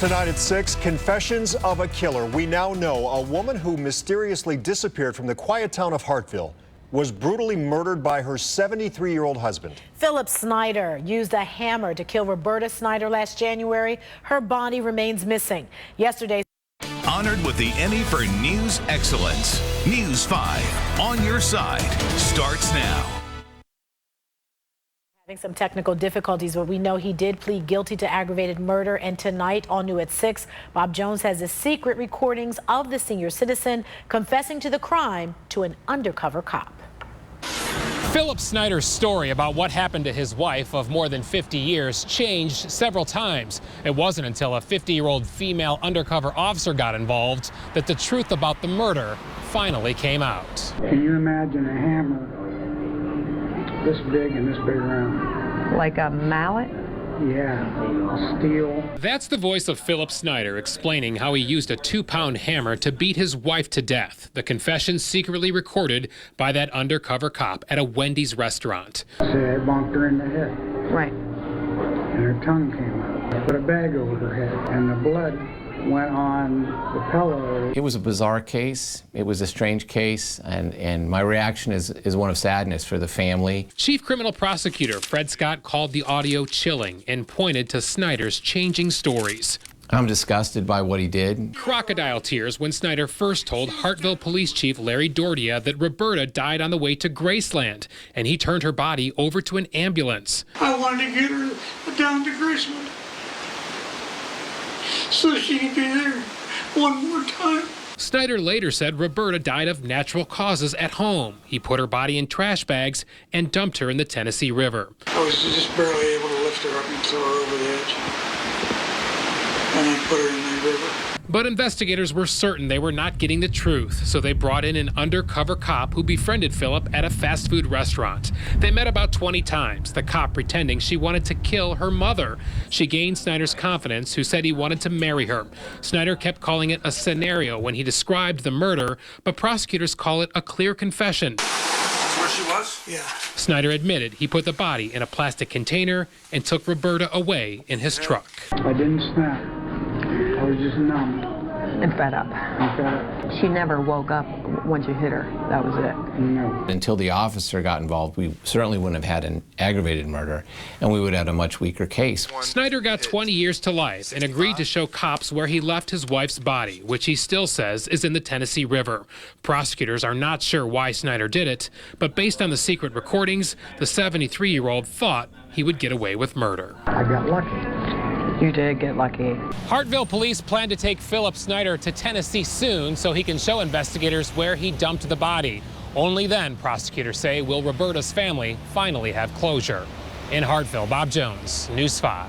Tonight at 6, confessions of a killer. We now know a woman who mysteriously disappeared from the quiet town of Hartville was brutally murdered by her 73-year-old husband. Philip Snyder used a hammer to kill Roberta Snyder last January. Her body remains missing. Yesterday, honored with the Emmy for News Excellence. News 5, on your side, starts now. Having some technical difficulties, but we know he did plead guilty to aggravated murder. And tonight, all new at 6, Bob Jones has the secret recordings of the senior citizen confessing to the crime to an undercover cop. Philip Snyder's story about what happened to his wife of more than 50 years changed several times. It wasn't until a 50-year-old female undercover officer got involved that the truth about the murder finally came out. Can you imagine a hammer this big and this big around? Like a mallet? Yeah, steel. That's the voice of Philip Snyder explaining how he used a 2-pound hammer to beat his wife to death. The confession secretly recorded by that undercover cop at a Wendy's restaurant. Say I bonked her in the head. Right. And her tongue came out. I put a bag over her head, and the blood went on the pillow. It was a bizarre case. It was a strange case, and my reaction is one of sadness for the family. Chief Criminal Prosecutor Fred Scott called the audio chilling and pointed to Snyder's changing stories. I'm disgusted by what he did. Crocodile tears when Snyder first told Hartville Police Chief Larry Dordia that Roberta died on the way to Graceland, and he turned her body over to an ambulance. I wanted to get her down to Graceland so she could be there one more time. Snyder later said Roberta died of natural causes at home. He put her body in trash bags and dumped her in the Tennessee River. I was just barely able to lift her up and throw her over the edge. And I put her in the river. But investigators were certain they were not getting the truth, so they brought in an undercover cop who befriended Philip at a fast food restaurant. They met about 20 times, the cop pretending she wanted to kill her mother. She gained Snyder's confidence, who said he wanted to marry her. Snyder kept calling it a scenario when he described the murder, but prosecutors call it a clear confession. That's where she was? Yeah. Snyder admitted he put the body in a plastic container and took Roberta away in his truck. I didn't snap. I was just numb. And fed up. And fed up. She never woke up once you hit her. That was it. No. Until the officer got involved, we certainly wouldn't have had an aggravated murder, and we would have had a much weaker case. Snyder got 20 years to life and agreed to show cops where he left his wife's body, which he still says is in the Tennessee River. Prosecutors are not sure why Snyder did it, but based on the secret recordings, the 73-year-old thought he would get away with murder. I got lucky. You did get lucky. Hartville police plan to take Philip Snyder to Tennessee soon so he can show investigators where he dumped the body. Only then, prosecutors say, will Roberta's family finally have closure. In Hartville, Bob Jones, News 5.